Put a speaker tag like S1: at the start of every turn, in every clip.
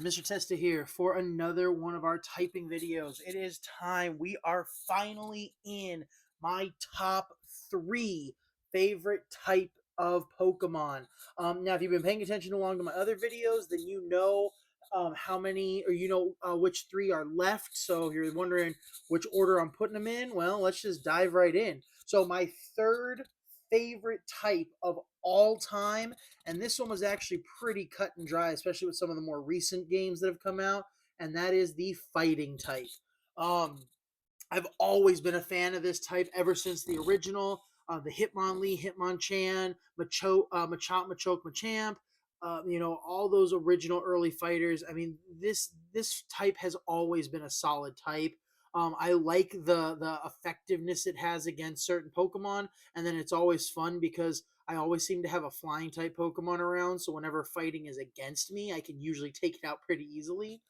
S1: Mr. Testa here for another one of our typing videos. It is time. We are finally in my top three favorite type of Pokemon. Now, if you've been paying attention along to my other videos, then you know how many, or which three are left. So if you're wondering which order I'm putting them in, well, let's just dive right in. So my third favorite type of all time, and this one was actually pretty cut and dry, especially with some of the more recent games that have come out, and that is the fighting type. Um, I've always been a fan of this type ever since the original, the Hitmonlee, Hitmonchan, Machop, Machoke, Machamp. All those original early fighters. I mean, this type has always been a solid type. I like the effectiveness it has against certain Pokemon, and then it's always fun because I always seem to have a flying type Pokemon around. So whenever fighting is against me, I can usually take it out pretty easily.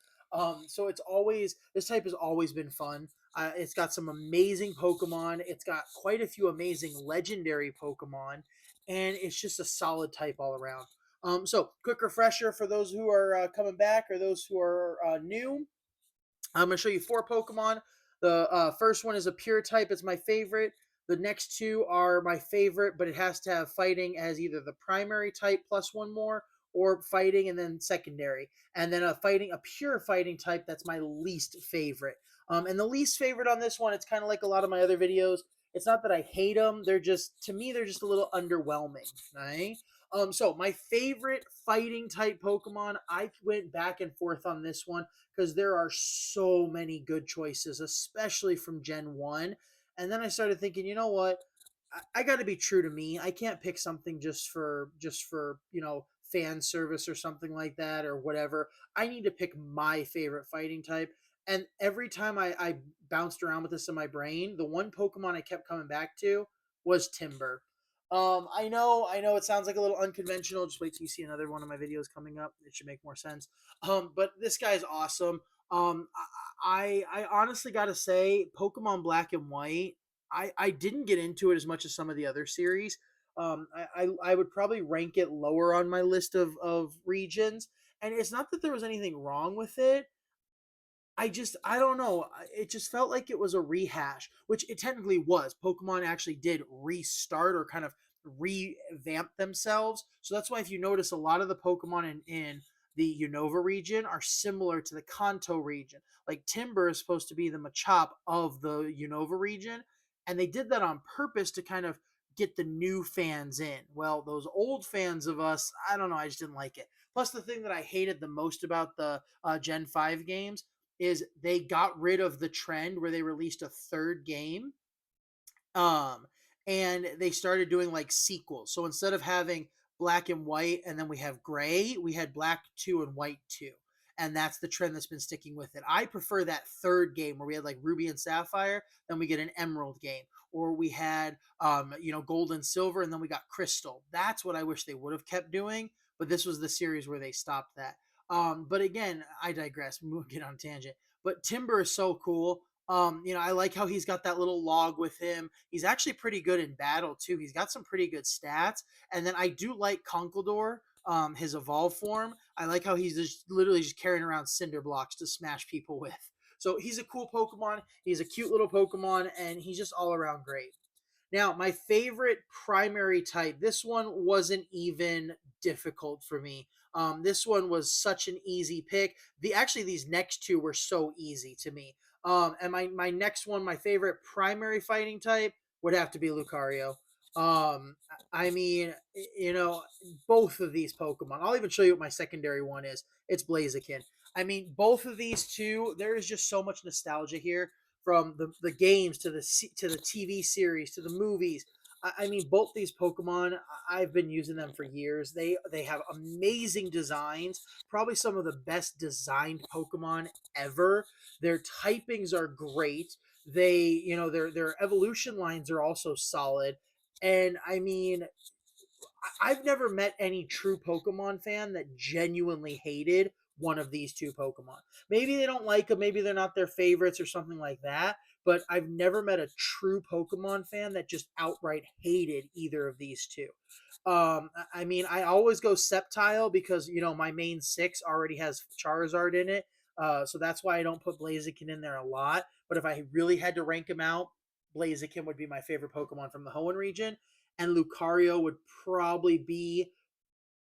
S1: So it's always this type has always been fun. It's got some amazing Pokemon. It's got quite a few amazing legendary Pokemon, and it's just a solid type all around. So, quick refresher for those who are coming back or those who are new. I'm going to show you four Pokemon. The first one is a pure type. It's my favorite. The next two are my favorite, but it has to have fighting as either the primary type plus one more, or fighting and then secondary. And then a pure fighting type that's my least favorite. And the least favorite on this one, it's kind of like a lot of my other videos. It's not that I hate them. They're just, to me, they're just a little underwhelming. Right? So my favorite fighting type Pokemon, I went back and forth on this one because there are so many good choices, especially from Gen 1. And then I started thinking, you know what? I got to be true to me. I can't pick something just for fan service or something like that or whatever. I need to pick my favorite fighting type. And every time I bounced around with this in my brain, the one Pokemon I kept coming back to was Timber. I know it sounds like a little unconventional. Just wait till you see another one of my videos coming up. It should make more sense. But this guy's awesome. I honestly got to say, Pokemon Black and White. I didn't get into it as much as some of the other series. I would probably rank it lower on my list of regions. And it's not that there was anything wrong with it. I don't know. It just felt like it was a rehash, which it technically was. Pokemon actually did restart or kind of revamp themselves. So that's why if you notice a lot of the Pokemon in the Unova region are similar to the Kanto region. Like Timber is supposed to be the Machop of the Unova region, and they did that on purpose to kind of get the new fans in. Well, those old fans of us, I don't know, I just didn't like it. Plus, the thing that I hated the most about the Gen 5 games is they got rid of the trend where they released a third game, um and they started doing like sequels. So instead of having Black and White and then we have Gray, we had Black 2 and White 2, and that's the trend that's been sticking with it. I prefer that third game where we had like Ruby and Sapphire, then we get an Emerald game, or we had Gold and Silver, and then we got Crystal. That's what I wish they would have kept doing, but this was the series where they stopped that. But again, I digress. We'll get on a tangent. But Timber is so cool. I like how he's got that little log with him. He's actually pretty good in battle too. He's got some pretty good stats. And then I do like Conkeldurr, his evolved form. I like how he's just literally just carrying around cinder blocks to smash people with. So he's a cool Pokemon. He's a cute little Pokemon, and he's just all around great. Now, my favorite primary type, this one wasn't even difficult for me. This one was such an easy pick. These next two were so easy to me. And my next one, my favorite primary fighting type would have to be Lucario. I mean, both of these Pokemon. I'll even show you what my secondary one is. It's Blaziken. I mean, both of these two. There is just so much nostalgia here from the games to the TV series to the movies. I mean, both these Pokemon, I've been using them for years. They have amazing designs, probably some of the best designed Pokemon ever. Their typings are great. Their evolution lines are also solid. And I mean, I've never met any true Pokemon fan that genuinely hated one of these two Pokemon. Maybe they don't like them, maybe they're not their favorites or something like that, but I've never met a true Pokemon fan that just outright hated either of these two. I mean, I always go Sceptile because my main six already has Charizard in it, so that's why I don't put Blaziken in there a lot. But if I really had to rank them out, Blaziken would be my favorite Pokemon from the Hoenn region, and Lucario would probably be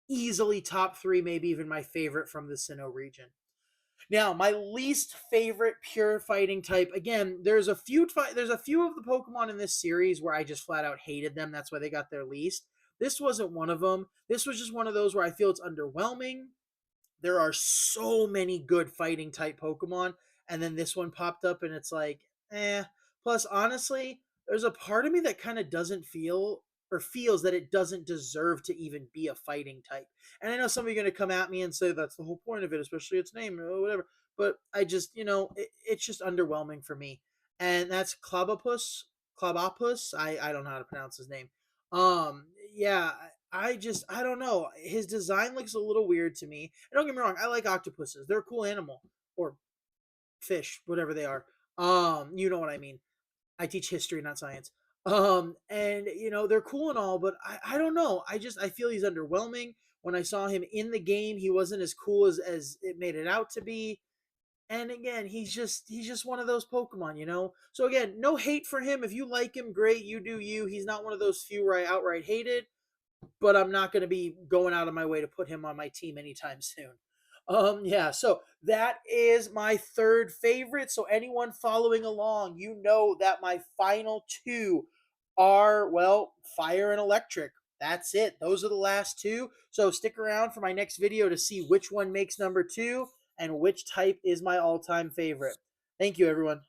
S1: easily top three, maybe even my favorite from the Sinnoh region. Now, my least favorite pure fighting type. Again, there's a few of the Pokemon in this series where I just flat out hated them. That's why they got their least. This wasn't one of them. This was just one of those where I feel it's underwhelming. There are so many good fighting type Pokemon, and then this one popped up, and it's like, eh. Plus, honestly, there's a part of me that kind of doesn't feel or feels that it doesn't deserve to even be a fighting type. And I know some of you are going to come at me and say that's the whole point of it, especially its name or whatever. But I just, it's just underwhelming for me. And that's Clobopus. I don't know how to pronounce his name. Yeah, I don't know. His design looks a little weird to me. And don't get me wrong, I like octopuses. They're a cool animal or fish, whatever they are. You know what I mean. I teach history, not science. And they're cool and all, but I don't know. I feel he's underwhelming. When I saw him in the game, he wasn't as cool as it made it out to be. And again, he's just one of those Pokemon. So again, no hate for him. If you like him, great, you do you. He's not one of those few where I outright hated, but I'm not going to be going out of my way to put him on my team anytime soon. Yeah, so that is my third favorite. So anyone following along, you know that my final two are, well, fire and electric. That's it. Those are the last two. So stick around for my next video to see which one makes number two and which type is my all-time favorite. Thank you, everyone.